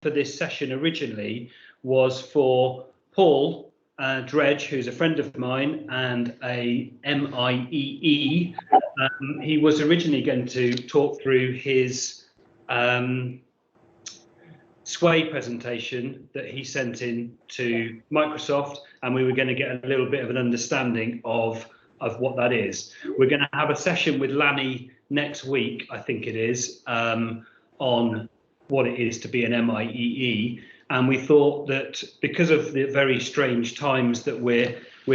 for this session originally was for Paul Dredge, who's a friend of mine and a MIEE. He was originally going to talk through his Sway presentation that he sent in to Microsoft, and we were going to get a little bit of an understanding of what that is. We're going to have a session with Lanny next week, I think it is, on what it is to be an MIEE. And we thought that because of the very strange times that we're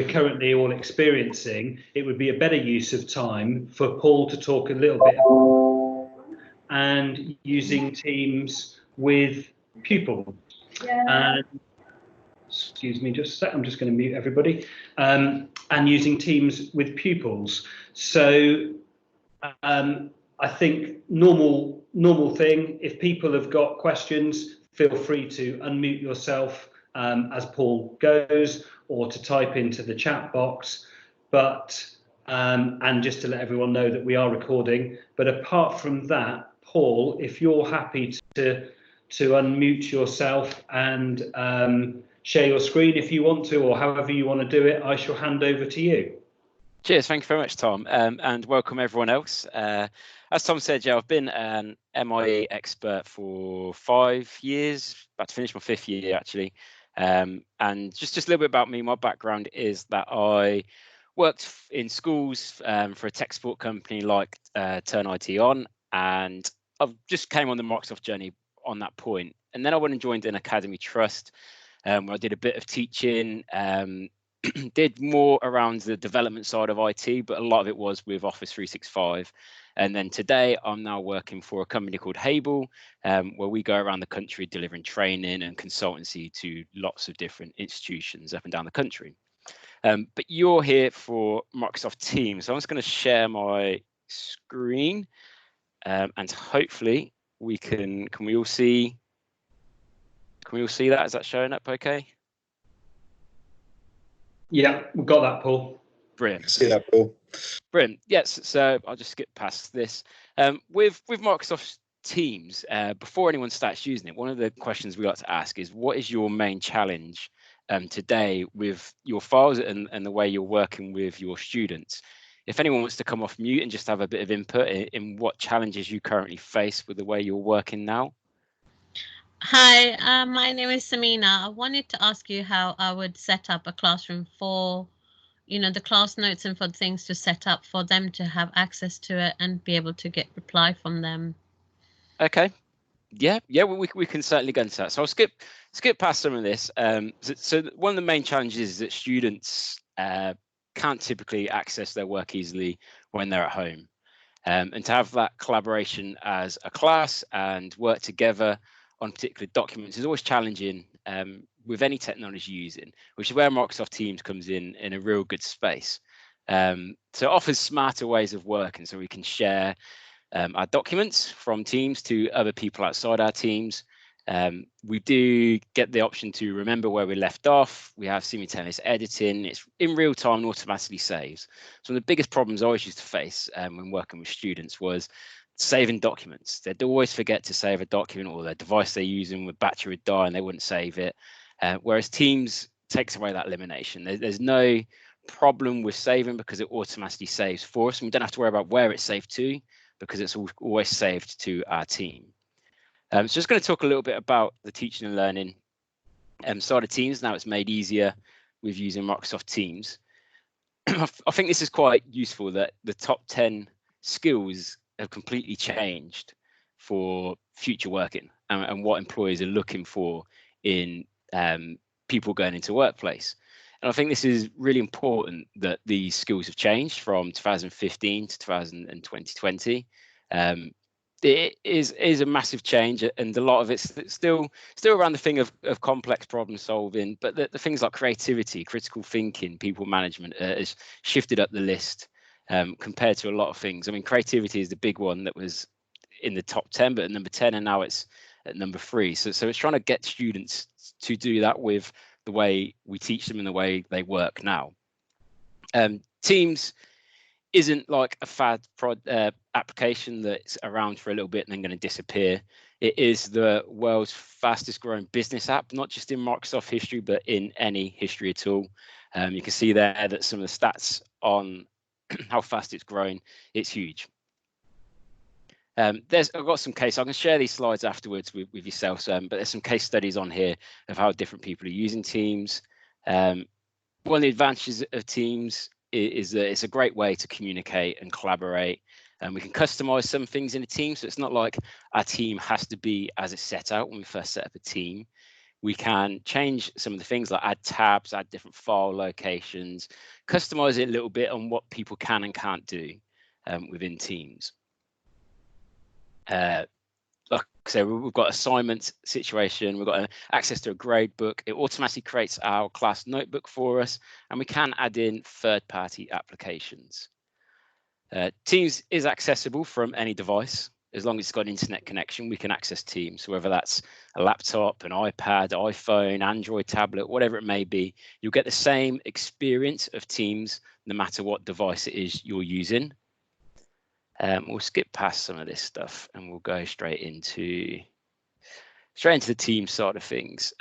currently all experiencing, it would be a better use of time for Paul to talk a little bit and using Teams with Pupils. And excuse me just a sec, I'm just going to mute everybody. And using Teams with Pupils. So I think normal thing, if people have got questions, feel free to unmute yourself as Paul goes, or to type into the chat box. But and just to let everyone know that we are recording. But apart from that, Paul, if you're happy to unmute yourself and share your screen if you want to, or however you want to do it, I shall hand over to you. Cheers, thank you very much, Tom, and welcome everyone else. As Tom said, yeah, I've been an MIE expert for 5 years, about to finish my 5th year actually. And just a little bit about me, my background is that I worked in schools for a tech support company like Turn IT On, and I've just came on the Microsoft journey on that point. And then I went and joined an academy trust where I did a bit of teaching, did more around the development side of IT, but a lot of it was with Office 365. And then today I'm now working for a company called Hable, where we go around the country delivering training and consultancy to lots of different institutions up and down the country. But you're here for Microsoft Teams. So I'm just going to share my screen and hopefully we can we all see that? Is that showing up okay? Yeah, we've got that, Paul. Brilliant. See that, Paul. Brilliant. Yes, so I'll just skip past this. With Microsoft Teams, before anyone starts using it, one of the questions we like to ask is, what is your main challenge today with your files and the way you're working with your students? If anyone wants to come off mute and just have a bit of input in what challenges you currently face with the way you're working now. Hi, my name is Samina. I wanted to ask you how I would set up a classroom for, the class notes and for things to set up for them to have access to it and be able to get reply from them. Okay. Yeah, we can certainly go into that. So I'll skip past some of this. So one of the main challenges is that students can't typically access their work easily when they're at home. And to have that collaboration as a class and work together on particular documents is always challenging with any technology using, which is where Microsoft Teams comes in a real good space. So it offers smarter ways of working, so we can share our documents from Teams to other people outside our teams. We do get the option to remember where we left off. We have simultaneous editing. It's in real time and automatically saves. So one of the biggest problems I always used to face when working with students was saving documents. They'd always forget to save a document, or their device they're using with battery would die and they wouldn't save it. Whereas Teams takes away that elimination. There's no problem with saving because it automatically saves for us, and we don't have to worry about where it's saved to because it's always saved to our team. So just going to talk a little bit about the teaching and learning side of Teams. Now it's made easier with using Microsoft Teams. I think this is quite useful that the top 10 skills have completely changed for future working and what employers are looking for in people going into workplace. And I think this is really important that these skills have changed from 2015 to 2020. It is a massive change, and a lot of it's still around the thing of complex problem solving, but the things like creativity, critical thinking, people management has shifted up the list compared to a lot of things. I mean, creativity is the big one that was in the top 10, but at number 10, and now it's at number 3. So it's trying to get students to do that with the way we teach them and the way they work now. Teams isn't like a fad application that's around for a little bit and then going to disappear. It is the world's fastest growing business app, not just in Microsoft history, but in any history at all. You can see there that some of the stats on how fast it's growing, it's huge. I've got some case, I can share these slides afterwards with yourselves, but there's some case studies on here of how different people are using Teams. One of the advantages of Teams is that it's a great way to communicate and collaborate, and we can customize some things in a team. So it's not like our team has to be as it's set out when we first set up a team. We can change some of the things like add tabs, add different file locations, customize it a little bit on what people can and can't do within Teams. Like I say, we've got assignment situation, we've got access to a grade book. It automatically creates our class notebook for us, and we can add in third-party applications. Teams is accessible from any device. As long as it's got an internet connection, we can access Teams. So whether that's a laptop, an iPad, iPhone, Android tablet, whatever it may be, you'll get the same experience of Teams no matter what device it is you're using. We'll skip past some of this stuff and we'll go straight into the team side of things.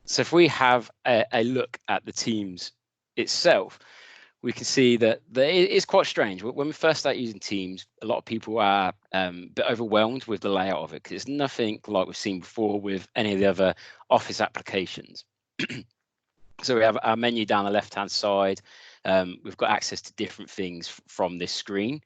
So if we have a look at the Teams itself, we can see that it is quite strange. When we first start using Teams, a lot of people are a bit overwhelmed with the layout of it because it's nothing like we've seen before with any of the other Office applications. So we have our menu down the left-hand side. We've got access to different things from this screen.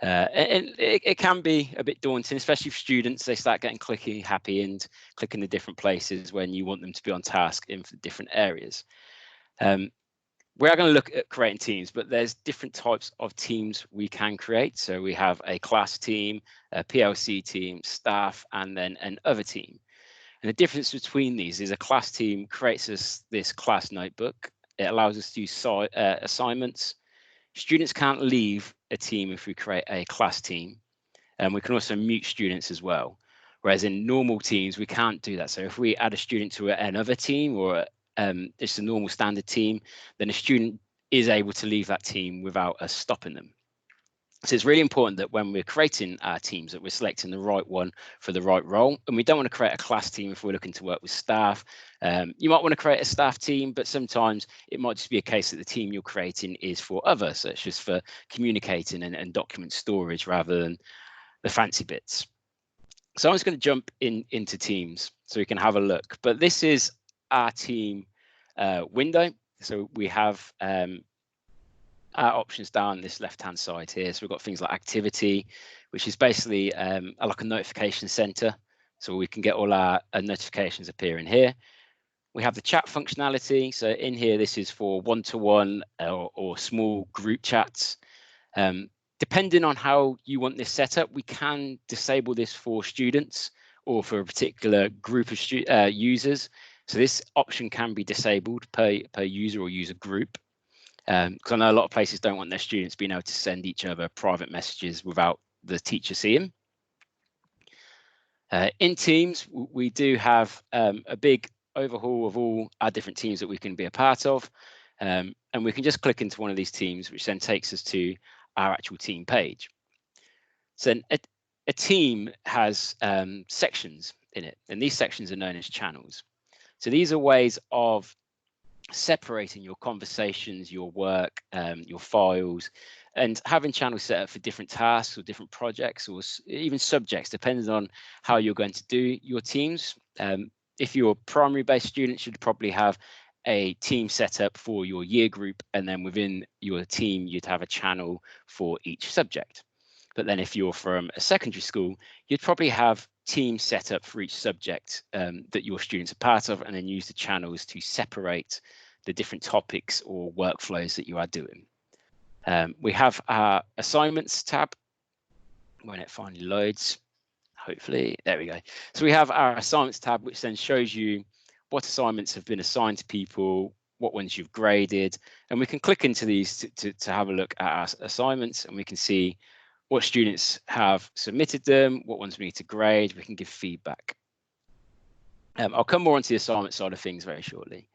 And it can be a bit daunting, especially for students. They start getting clicky happy and clicking the different places when you want them to be on task in different areas. We are going to look at creating teams, but there's different types of teams we can create. So we have a class team, a PLC team, staff, and then an other team. And the difference between these is a class team creates us this class notebook. It allows us to use assignments. Students can't leave a team if we create a class team. And we can also mute students as well. Whereas in normal teams, we can't do that. So if we add a student to another team or just a normal standard team, then a student is able to leave that team without us stopping them. So it's really important that when we're creating our teams that we're selecting the right one for the right role. And we don't want to create a class team if we're looking to work with staff. You might want to create a staff team, but sometimes it might just be a case that the team you're creating is for others. So it's just for communicating and document storage rather than the fancy bits. So I'm just going to jump into teams so we can have a look. But this is our team window. So we have our options down this left-hand side here. So we've got things like activity, which is basically like a notification center. So we can get all our notifications appearing here. We have the chat functionality. So in here, this is for one-to-one or small group chats. Depending on how you want this set up, we can disable this for students or for a particular group of users. So this option can be disabled per user or user group. Because I know a lot of places don't want their students being able to send each other private messages without the teacher seeing. In Teams, we do have a big overhaul of all our different teams that we can be a part of. And we can just click into one of these teams, which then takes us to our actual team page. So a team has sections in it, and these sections are known as channels. So these are ways of separating your conversations, your work, your files, and having channels set up for different tasks or different projects or even subjects, depending on how you're going to do your teams. If you're primary-based students, you'd probably have a team set up for your year group, and then within your team, you'd have a channel for each subject. But then if you're from a secondary school, you'd probably have teams set up for each subject that your students are part of, and then use the channels to separate the different topics or workflows that you are doing. We have our assignments tab when it finally loads. Hopefully, there we go. So we have our assignments tab, which then shows you what assignments have been assigned to people, what ones you've graded, and we can click into these to have a look at our assignments, and we can see what students have submitted them, what ones we need to grade. We can give feedback. I'll come more onto the assignment side of things very shortly.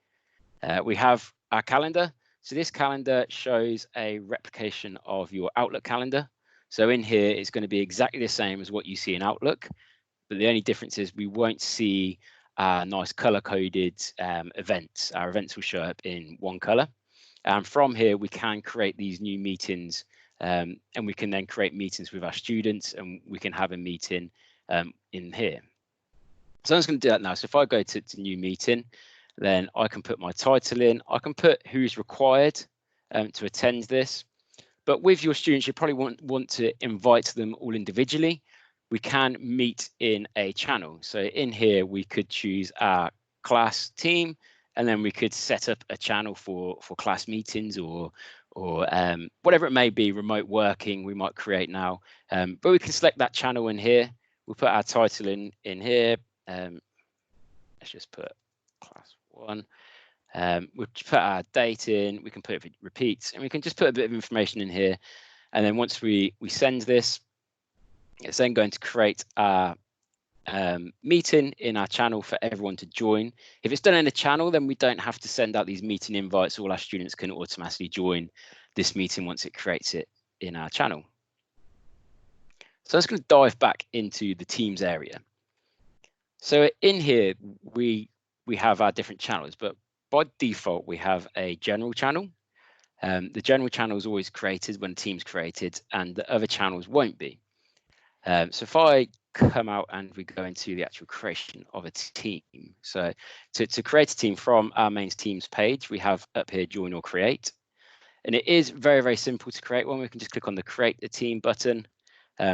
We have our calendar. So this calendar shows a replication of your Outlook calendar. So in here, it's going to be exactly the same as what you see in Outlook, but the only difference is we won't see nice color-coded events. Our events will show up in one color. And from here, we can create these new meetings, and we can then create meetings with our students, and we can have a meeting in here. So I'm just going to do that now. So if I go to new meeting, then I can put my title in. I can put who's required to attend this. But with your students, you probably want to invite them all individually. We can meet in a channel. So in here, we could choose our class team, and then we could set up a channel for class meetings or whatever it may be, remote working we might create now. But we can select that channel in here. We'll put our title in here. Let's just put class 1. We'll put our date in. We can put if it repeats, and we can just put a bit of information in here. And then once we send this, it's then going to create our meeting in our channel for everyone to join. If it's done in a channel, then we don't have to send out these meeting invites. All our students can automatically join this meeting once it creates it in our channel. So I'm just going to dive back into the Teams area. So in here, we have our different channels, but by default, we have a general channel. The general channel is always created when Teams created, and the other channels won't be. So if I come out and we go into the actual creation of a team. So to create a team from our main Teams page, we have up here join or create. And it is very, very simple to create one. We can just click on the create a team button.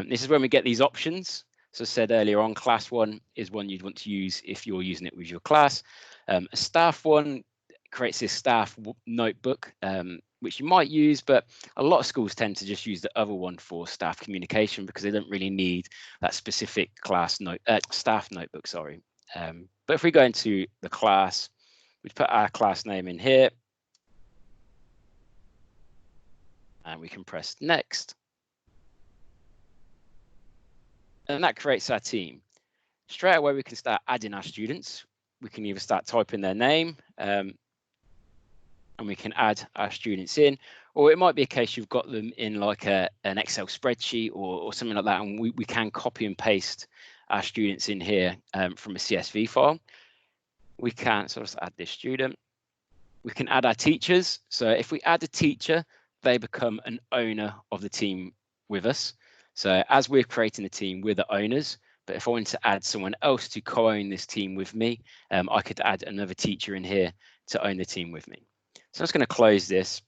This is when we get these options. So I said earlier on, class 1 is one you'd want to use if you're using it with your class. A staff one creates this staff notebook, which you might use, but a lot of schools tend to just use the other one for staff communication because they don't really need that specific class staff notebook, sorry. But if we go into the class, we put our class name in here, and we can press next. And that creates our team. Straight away, we can start adding our students. We can either start typing their name, and we can add our students in, or it might be a case you've got them in like an Excel spreadsheet or something like that, and we can copy and paste our students in here from a CSV file. We can sort of add this student. We can add our teachers. So if we add a teacher, they become an owner of the team with us. So as we're creating the team, we're the owners. But if I wanted to add someone else to co-own this team with me, I could add another teacher in here to own the team with me. So I'm just going to close this,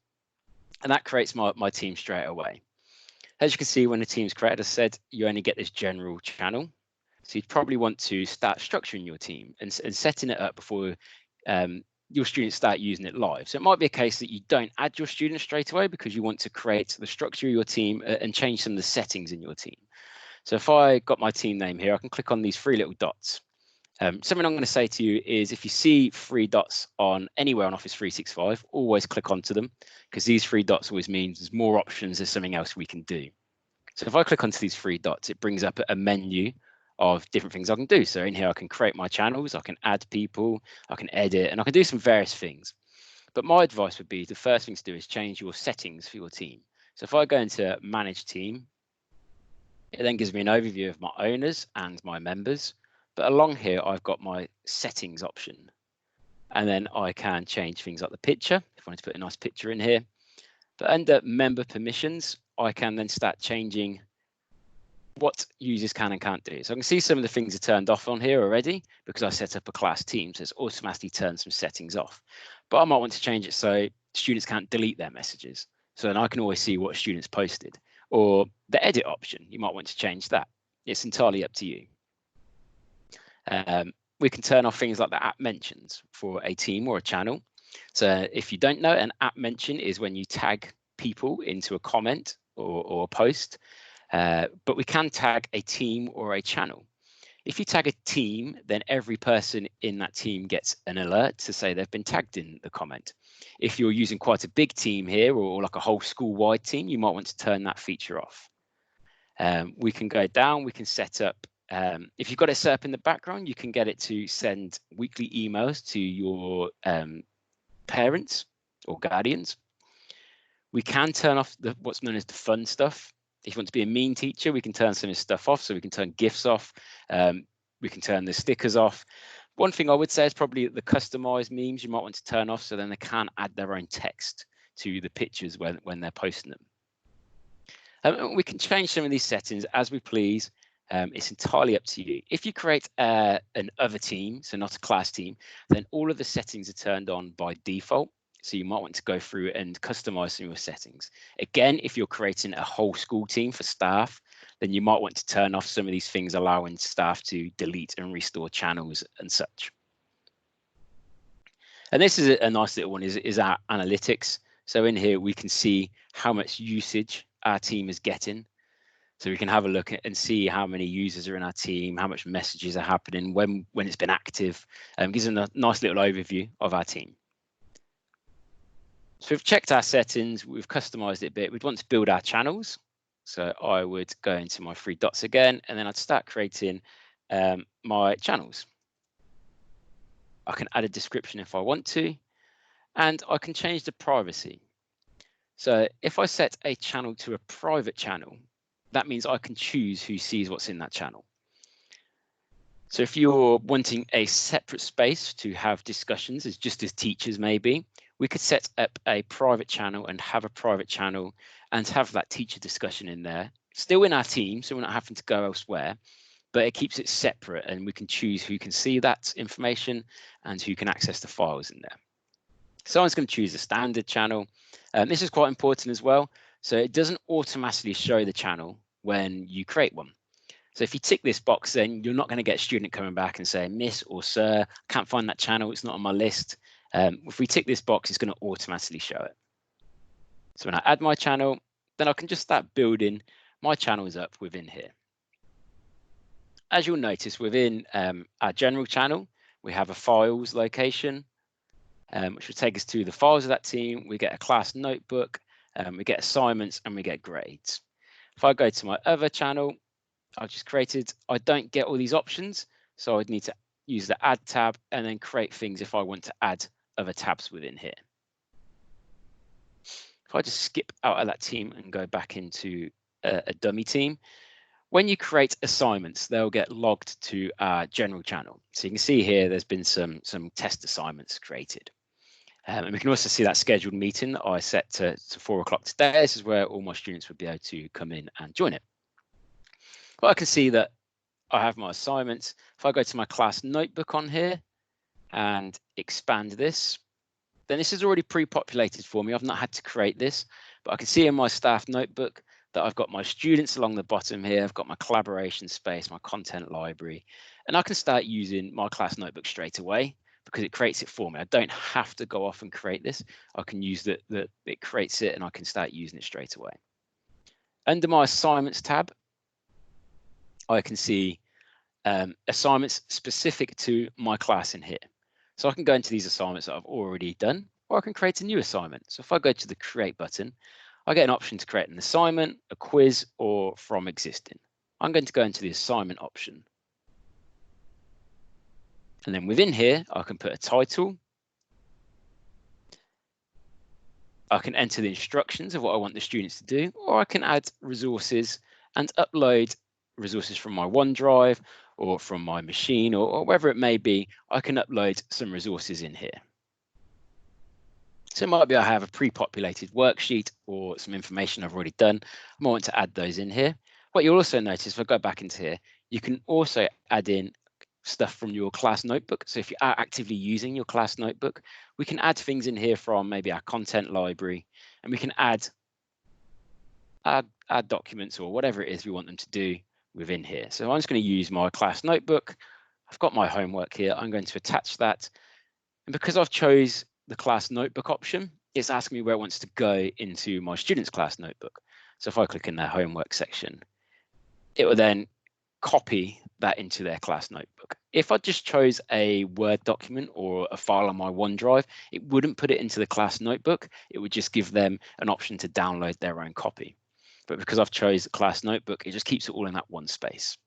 and that creates my team straight away. As you can see, when the team's created, as I said, you only get this general channel. So you'd probably want to start structuring your team and setting it up before your students start using it live. So it might be a case that you don't add your students straight away because you want to create the structure of your team and change some of the settings in your team. So if I got my team name here, I can click on these 3 little dots. Something I'm going to say to you is if you see 3 dots on anywhere on Office 365, always click onto them, because these 3 dots always means there's more options, there's something else we can do. So if I click onto these 3 dots, it brings up a menu of different things I can do. So in here, I can create my channels, I can add people, I can edit, and I can do some various things. But my advice would be the first thing to do is change your settings for your team. So if I go into Manage Team, it then gives me an overview of my owners and my members. But along here, I've got my settings option. And then I can change things like the picture, if I want to put a nice picture in here. But under member permissions, I can then start changing what users can and can't do. So I can see some of the things are turned off on here already because I set up a class team. So it's automatically turned some settings off. But I might want to change it so students can't delete their messages. So then I can always see what students posted. Or the edit option, you might want to change that. It's entirely up to you. We can turn off things like the app mentions for a team or a channel. So if you don't know, an app mention is when you tag people into a comment or a post, but we can tag a team or a channel. If you tag a team, then every person in that team gets an alert to say they've been tagged in the comment. If you're using quite a big team here or like a whole school-wide team, you might want to turn that feature off. We can go down, we can set up, if you've got it set up in the background, you can get it to send weekly emails to your parents or guardians. We can turn off what's known as the fun stuff. If you want to be a mean teacher, we can turn some of this stuff off. So we can turn GIFs off. We can turn the stickers off. One thing I would say is probably the customized memes you might want to turn off, so then they can add their own text to the pictures when they're posting them. We can change some of these settings as we please. It's entirely up to you. If you create an other team, so not a class team, then all of the settings are turned on by default. So you might want to go through and customize some of your settings. Again, if you're creating a whole school team for staff, then you might want to turn off some of these things, allowing staff to delete and restore channels and such. And this is a nice little one, is our analytics. So in here, we can see how much usage our team is getting. So we can have a look at and see how many users are in our team, how much messages are happening, when it's been active. Gives them a nice little overview of our team. So we've checked our settings, we've customized it a bit. We'd want to build our channels. So I would go into my three dots again, and then I'd start creating my channels. I can add a description if I want to, and I can change the privacy. So if I set a channel to a private channel, that means I can choose who sees what's in that channel. So if you're wanting a separate space to have discussions, as just as teachers maybe, we could set up a private channel and have a private channel and have that teacher discussion in there, still in our team, so we're not having to go elsewhere, but it keeps it separate and we can choose who can see that information and who can access the files in there. So I'm just going to choose a standard channel. This is quite important as well. So it doesn't automatically show the channel when you create one. So if you tick this box, then you're not going to get a student coming back and saying, Miss or Sir, I can't find that channel, it's not on my list. If we tick this box, it's going to automatically show it. So when I add my channel, then I can just start building my channels up within here. As you'll notice, within our general channel, we have a files location, which will take us to the files of that team. We get a class notebook, we get assignments, and we get grades. If I go to my other channel, I've just created, I don't get all these options, so I'd need to use the add tab and then create things if I want to add other tabs within here. If I just skip out of that team and go back into a dummy team, when you create assignments, they'll get logged to our general channel. So you can see here, there's been some test assignments created. And we can also see that scheduled meeting that I set to 4 o'clock today. This is where all my students would be able to come in and join it. But I can see that I have my assignments. If I go to my class notebook on here and expand this, then this is already pre-populated for me. I've not had to create this, but I can see in my staff notebook that I've got my students along the bottom here. I've got my collaboration space, my content library, and I can start using my class notebook straight away because it creates it for me. I don't have to go off and create this. I can use it creates it and I can start using it straight away. Under my assignments tab, I can see assignments specific to my class in here. So I can go into these assignments that I've already done, or I can create a new assignment. So if I go to the create button, I get an option to create an assignment, a quiz, or from existing. I'm going to go into the assignment option. And then within here, I can put a title. I can enter the instructions of what I want the students to do, or I can add resources and upload resources from my OneDrive or from my machine or wherever it may be. I can upload some resources in here. So it might be I have a pre-populated worksheet or some information I've already done. I might want to add those in here. What you'll also notice, if I go back into here, you can also add in stuff from your class notebook. So if you are actively using your class notebook, we can add things in here from maybe our content library, and we can add documents or whatever it is we want them to do within here. So I'm just going to use my class notebook. I've got my homework here. I'm going to attach that. And because I've chose the class notebook option, it's asking me where it wants to go into my students' class notebook. So if I click in their homework section, it will then copy that into their class notebook. If I just chose a Word document or a file on my OneDrive, it wouldn't put it into the class notebook. It would just give them an option to download their own copy. But because I've chose the class notebook, it just keeps it all in that one space.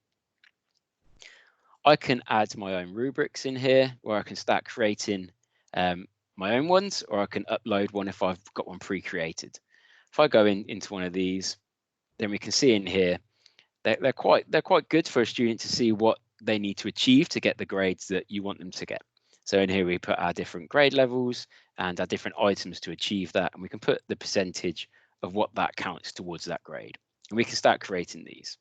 I can add my own rubrics in here where I can start creating my own ones, or I can upload one if I've got one pre-created. If I go into one of these, then we can see in here they're quite good for a student to see what they need to achieve to get the grades that you want them to get. So in here we put our different grade levels and our different items to achieve that, and we can put the percentage of what that counts towards that grade, and we can start creating these.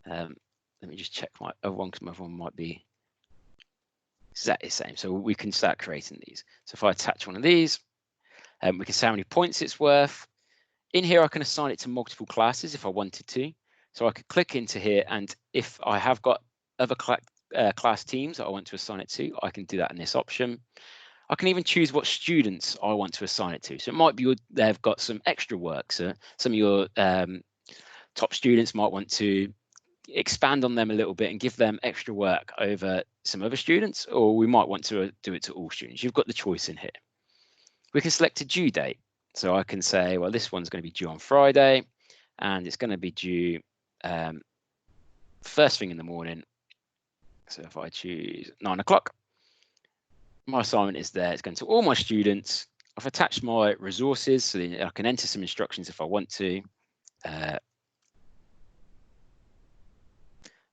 Let me just check my other one, because my other one might be exactly the same. So we can start creating these. So if I attach one of these, we can say how many points it's worth. In here, I can assign it to multiple classes if I wanted to. So I could click into here, and if I have got other class teams that I want to assign it to, I can do that in this option. I can even choose what students I want to assign it to. So it might be they've got some extra work. So some of your top students might want to expand on them a little bit and give them extra work over some other students, or we might want to do it to all students. You've got the choice in here. We can select a due date. So I can say, well, this one's going to be due on Friday, and it's going to be due first thing in the morning. So if I choose 9 o'clock, my assignment is there. It's going to all my students. I've attached my resources so that I can enter some instructions if I want to. And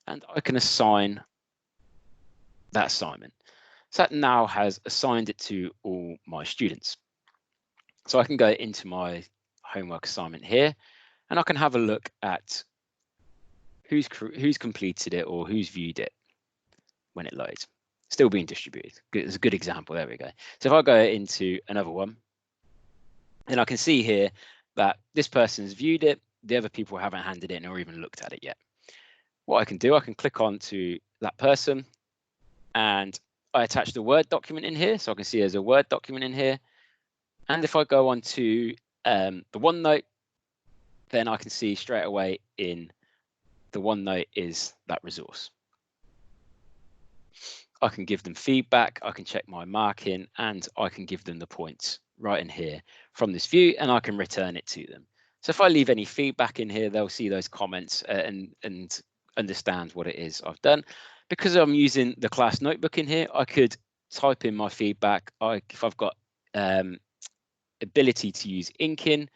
I can assign that assignment. So that now has assigned it to all my students. So I can go into my homework assignment here, and I can have a look at who's completed it or who's viewed it when it loads. Still being distributed. It's a good example. There we go. So if I go into another one, then I can see here that this person's viewed it. The other people haven't handed it in or even looked at it yet. What I can do, I can click on to that person, and I attach the Word document in here. So I can see there's a Word document in here. And if I go on to the OneNote, then I can see straight away in the OneNote is that resource. I can give them feedback, I can check my marking, and I can give them the points right in here from this view, and I can return it to them. So if I leave any feedback in here, they'll see those comments and understand what it is I've done. Because I'm using the class notebook in here, I could type in my feedback. If I've got ability to use ink in,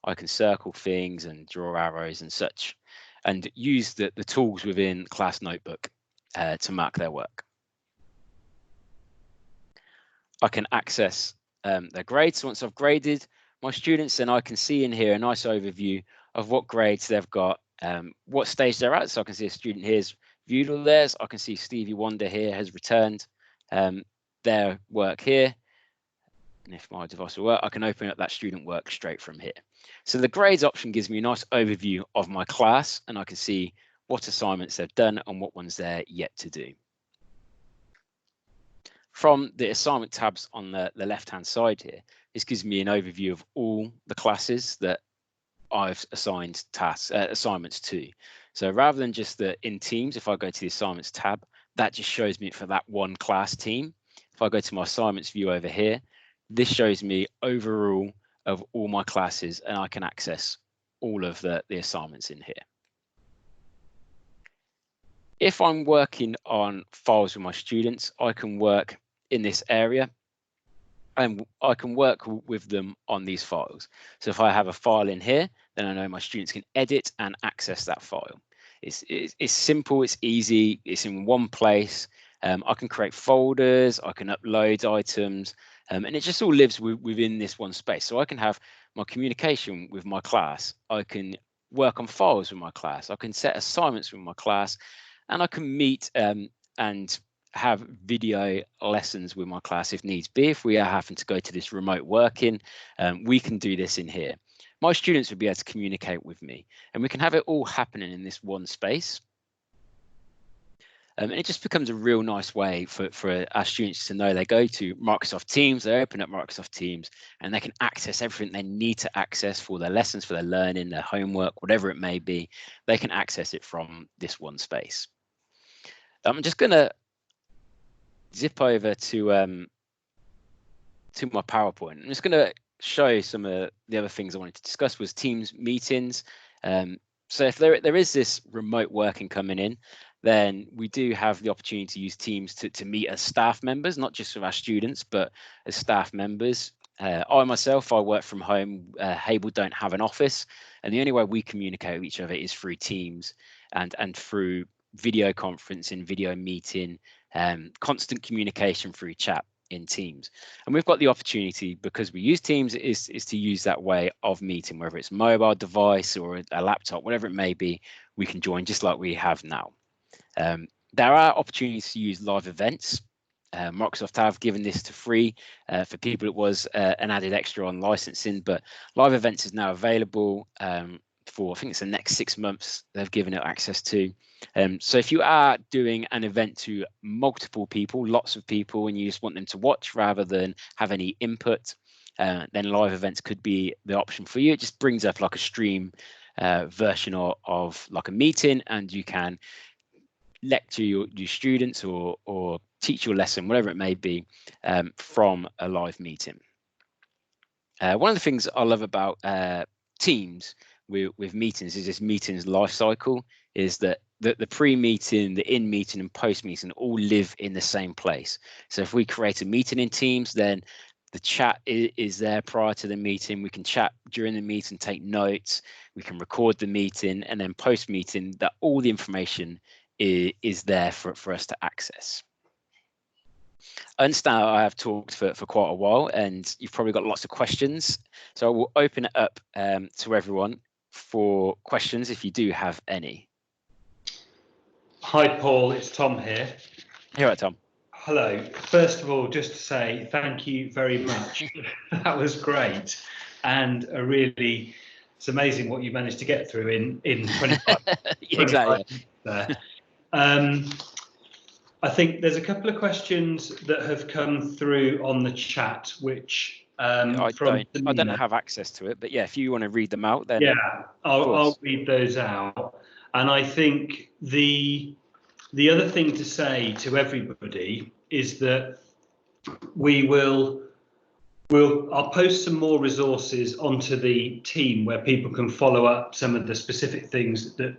I can circle things and draw arrows and such, and use the tools within class notebook to mark their work. I can access their grades. So once I've graded my students, then I can see in here a nice overview of what grades they've got, what stage they're at. So I can see a student here's viewed all theirs. I can see Stevie Wonder here has returned their work here. And if my device will work, I can open up that student work straight from here. So the grades option gives me a nice overview of my class, and I can see what assignments they've done and what ones they're yet to do. From the assignment tabs on the left-hand side here, this gives me an overview of all the classes that I've assigned assignments to. So rather than just the in teams, if I go to the assignments tab, that just shows me for that one class team. If I go to my assignments view over here, this shows me overall of all my classes, and I can access all of the assignments in here. If I'm working on files with my students, I can work in this area and I can work with them on these files. So if I have a file in here, then I know my students can edit and access that file. It's simple, it's easy, it's in one place. I can create folders, I can upload items, and it just all lives within this one space. So I can have my communication with my class, I can work on files with my class, I can set assignments with my class, and I can meet and have video lessons with my class if needs be. If we are having to go to this remote working, we can do this in here. My students would be able to communicate with me, and we can have it all happening in this one space. And it just becomes a real nice way for our students to know they go to Microsoft Teams, they open up Microsoft Teams, and they can access everything they need to access for their lessons, for their learning, their homework, whatever it may be. They can access it from this one space. I'm just going to zip over to my PowerPoint. I'm just going to show some of the other things I wanted to discuss was Teams meetings. So if there is this remote working coming in, then we do have the opportunity to use Teams to meet as staff members, not just with our students, but as staff members. I myself, I work from home. Hable don't have an office, and the only way we communicate with each other is through Teams and through video conferencing, video meeting, constant communication through chat in Teams. And we've got the opportunity, because we use Teams, is to use that way of meeting, whether it's mobile device or a laptop, whatever it may be, we can join just like we have now. There are opportunities to use live events. Microsoft have given this to free. For people, it was an added extra on licensing, but live events is now available for, I think it's the next 6 months they've given it access to. So if you are doing an event to multiple people, lots of people, and you just want them to watch rather than have any input, then live events could be the option for you. It just brings up like a stream version of like a meeting, and you can lecture your students or teach your lesson, whatever it may be, from a live meeting. One of the things I love about Teams with meetings is this meetings life cycle, is that the pre-meeting, the in-meeting and post-meeting all live in the same place. So if we create a meeting in Teams, then the chat is there prior to the meeting. We can chat during the meeting, take notes, we can record the meeting, and then post-meeting, that all the information is there for us to access. I understand I have talked for quite a while, and you've probably got lots of questions. So I will open it up to everyone for questions if you do have any. Hi, Paul. It's Tom here. You're right, Tom. Hello. First of all, just to say thank you very much. That was great, and it's amazing what you managed to get through in 25. Exactly. 25 I think there's a couple of questions that have come through on the chat, which I don't have access to it, but yeah, if you want to read them out, then yeah, I'll read those out. And I think the other thing to say to everybody is that I'll post some more resources onto the team where people can follow up some of the specific things that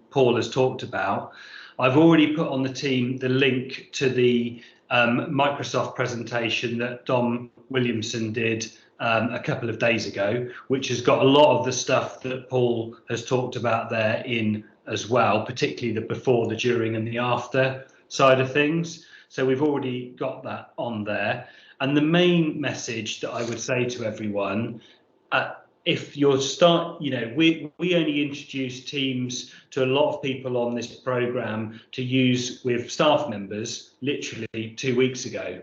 Paul has talked about. I've already put on the team the link to the Microsoft presentation that Dom Williamson did a couple of days ago, which has got a lot of the stuff that Paul has talked about there in as well, particularly the before, the during and the after side of things. So we've already got that on there. And the main message that I would say to everyone, if you're we only introduced Teams to a lot of people on this program to use with staff members literally 2 weeks ago.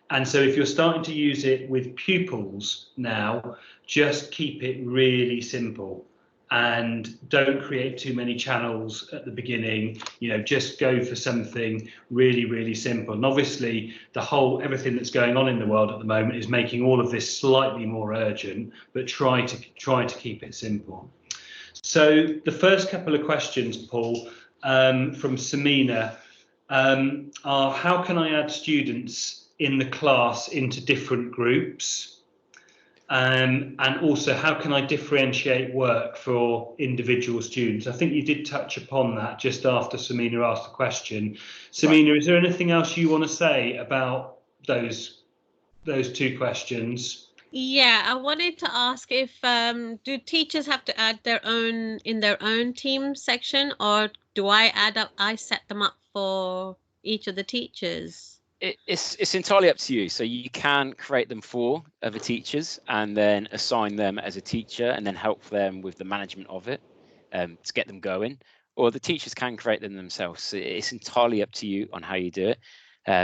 And so if you're starting to use it with pupils now, just keep it really simple and don't create too many channels at the beginning. Just go for something really, really simple. And obviously everything that's going on in the world at the moment is making all of this slightly more urgent, but try to keep it simple. So the first couple of questions, Paul, from Samina, are how can I add students in the class into different groups? And also, how can I differentiate work for individual students? I think you did touch upon that just after Samina asked the question. Samina, Is there anything else you want to say about those 2 questions? Yeah, I wanted to ask if do teachers have to add their own in their own team section, or do I set them up for each of the teachers? It's entirely up to you. So you can create them for other teachers and then assign them as a teacher and then help them with the management of it to get them going. Or the teachers can create them themselves. So it's entirely up to you on how you do it.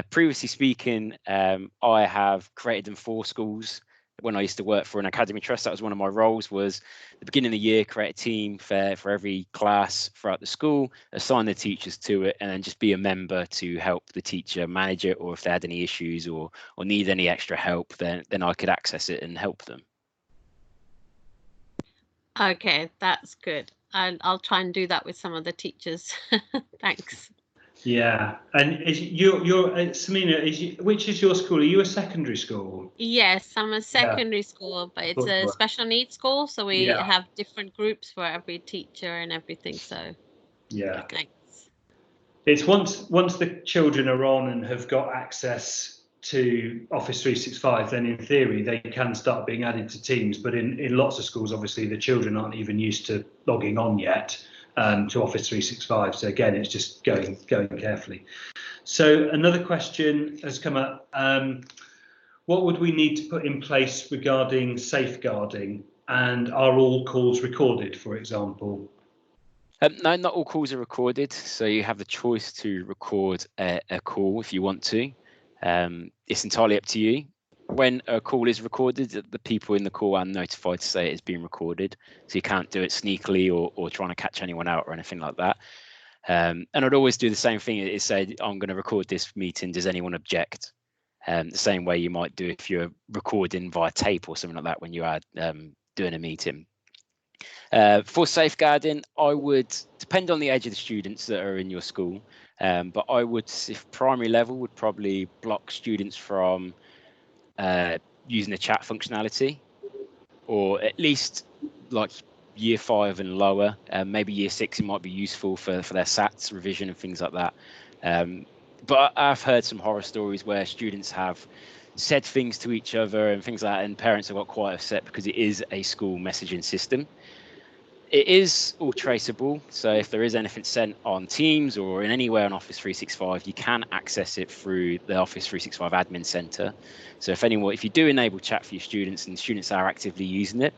Previously speaking, I have created them for schools. When I used to work for an academy trust, that was one of my roles, was at the beginning of the year, create a team for every class throughout the school, assign the teachers to it, and then just be a member to help the teacher manage it, or if they had any issues or need any extra help, then I could access it and help them. Okay, that's good. I'll try and do that with some of the teachers. Thanks. Yeah, and Samina, which is your school? Are you a secondary school? Yes, I'm a secondary school, but it's a special needs school, so we have different groups for every teacher and everything. So yeah, thanks. It's once the children are on and have got access to Office 365, then in theory they can start being added to Teams. But in lots of schools, obviously, the children aren't even used to logging on yet to Office 365. So again, it's just going carefully. So another question has come up. What would we need to put in place regarding safeguarding? And are all calls recorded, for example? No, not all calls are recorded. So you have the choice to record a call if you want to. It's entirely up to you. When a call is recorded, the people in the call are notified to say it is being recorded. So you can't do it sneakily or trying to catch anyone out or anything like that. And I'd always do the same thing. It say, I'm going to record this meeting. Does anyone object? The same way you might do if you're recording via tape or something like that when you are doing a meeting. For safeguarding, I would depend on the age of the students that are in your school, but I would, if primary level, would probably block students from using the chat functionality, or at least like year 5 and lower. Maybe year 6 it might be useful for their SATs revision and things like that. But I've heard some horror stories where students have said things to each other and things like that, and parents have got quite upset because it is a school messaging system. It is all traceable, so if there is anything sent on Teams or in anywhere on Office 365, you can access it through the Office 365 Admin Center. So if you do enable chat for your students and students are actively using it,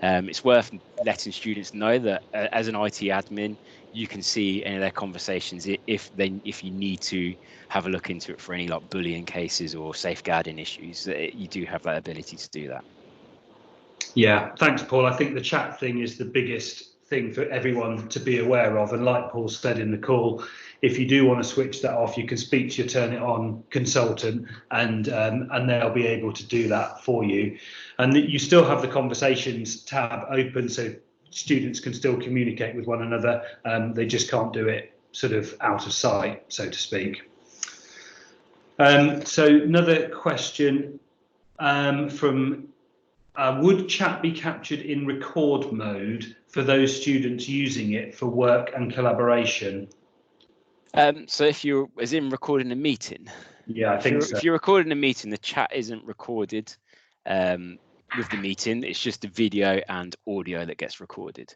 it's worth letting students know that as an IT admin, you can see any of their conversations if you need to have a look into it for any like bullying cases or safeguarding issues. You do have that ability to do that. Yeah, thanks, Paul. I think the chat thing is the biggest thing for everyone to be aware of. And like Paul said in the call, if you do want to switch that off, you can speak to your Turn It On consultant, and they'll be able to do that for you. And you still have the conversations tab open, so students can still communicate with one another. They just can't do it sort of out of sight, so to speak. So another question from would chat be captured in record mode for those students using it for work and collaboration? So if you're as in recording a meeting, yeah, I think so. If you're recording a meeting, the chat isn't recorded with the meeting. It's just the video and audio that gets recorded.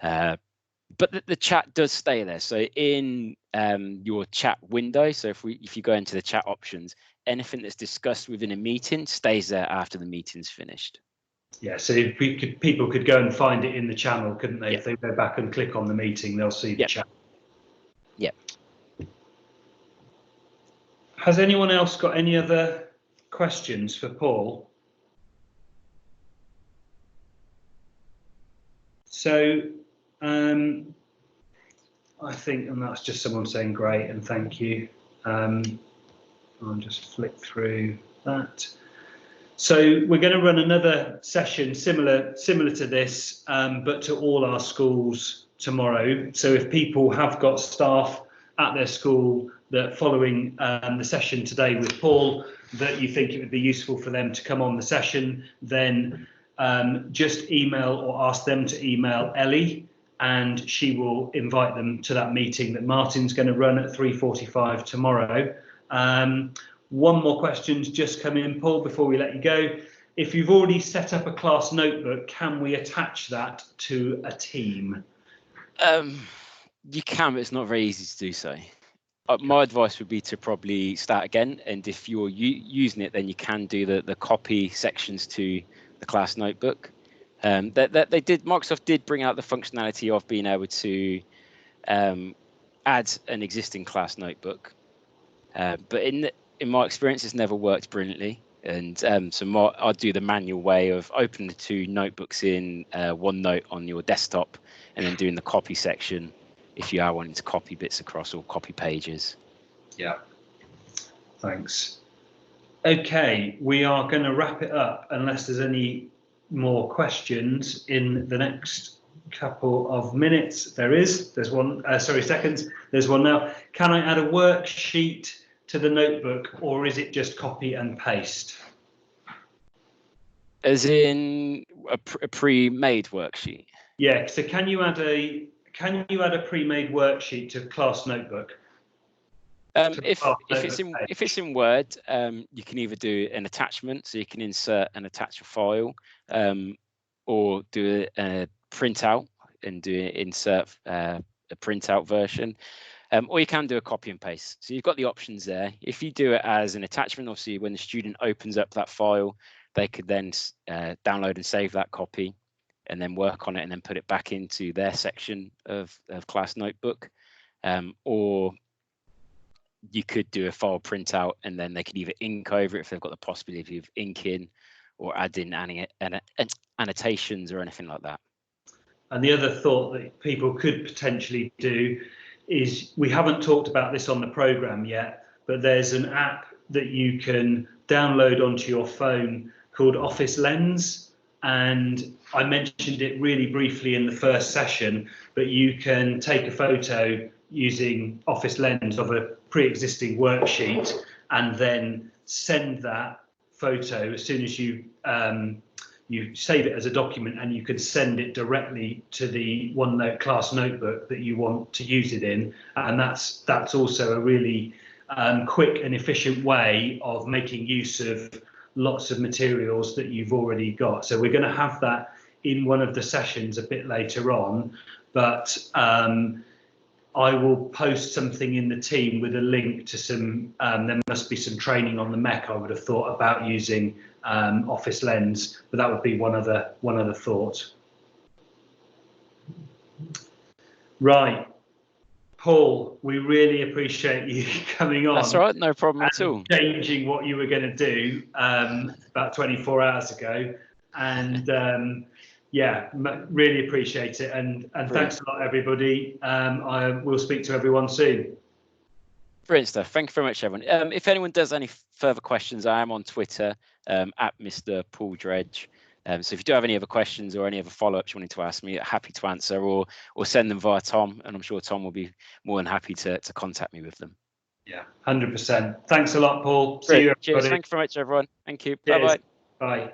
But the chat does stay there. So in your chat window, so if you go into the chat options, anything that's discussed within a meeting stays there after the meeting's finished. Yeah, so if people could go and find it in the channel, couldn't they? Yeah. If they go back and click on the meeting, they'll see the chat. Yeah. Has anyone else got any other questions for Paul? So I think, and that's just someone saying great and thank you. I'll just flick through that. So we're going to run another session similar to this, but to all our schools tomorrow. So if people have got staff at their school that following the session today with Paul, that you think it would be useful for them to come on the session, then just email or ask them to email Ellie, and she will invite them to that meeting that Martin's going to run at 3:45 tomorrow. One more question's just come in, Paul, before we let you go. If you've already set up a class notebook, can we attach that to a team? You can, but it's not very easy to do so. My advice would be to probably start again, and if you're using it, then you can do the copy sections to the class notebook. Microsoft did bring out the functionality of being able to add an existing class notebook, but in my experience, it's never worked brilliantly. And so I'd do the manual way of opening the two notebooks in OneNote on your desktop, and then doing the copy section if you are wanting to copy bits across or copy pages. Yeah, thanks. Okay, we are going to wrap it up unless there's any more questions in the next couple of minutes. There's one, seconds. There's one now. Can I add a worksheet to the notebook, or is it just copy and paste? As in a pre-made worksheet? Yeah, so can you add a pre-made worksheet to class notebook? If it's in Word, you can either do an attachment, so you can insert and attach a file, or do a printout and do insert a printout version, or you can do a copy and paste. So you've got the options there. If you do it as an attachment, obviously when the student opens up that file, they could then download and save that copy, and then work on it and then put it back into their section of class notebook, or you could do a file printout and then they could either ink over it if they've got the possibility of inking, or add in any annotations or anything like that. And the other thought that people could potentially do is, we haven't talked about this on the programme yet, but there's an app that you can download onto your phone called Office Lens. And I mentioned it really briefly in the first session, but you can take a photo using Office Lens of a pre-existing worksheet and then send that photo as soon as you save it as a document, and you can send it directly to the OneNote class notebook that you want to use it in. And that's also a really quick and efficient way of making use of lots of materials that you've already got. So we're going to have that in one of the sessions a bit later on, but I will post something in the team with a link to some, there must be some training on the MEC, I would have thought, about using Office Lens, but that would be one other thought. Right, Paul, we really appreciate you coming on. That's all right, no problem at all. Changing what you were going to do about 24 hours ago, and yeah, really appreciate it, and thanks a lot, everybody. I will speak to everyone soon. Brilliant stuff. Thank you very much, everyone. If anyone does any further questions, I am on Twitter at Mr. Paul Dredge. So if you do have any other questions or any other follow-ups you wanted to ask me, happy to answer, or send them via Tom, and I'm sure Tom will be more than happy to contact me with them. Yeah, 100%. Thanks a lot, Paul. Great. See you, everybody. Cheers. Thank you very much, everyone. Thank you. Bye-bye. Bye.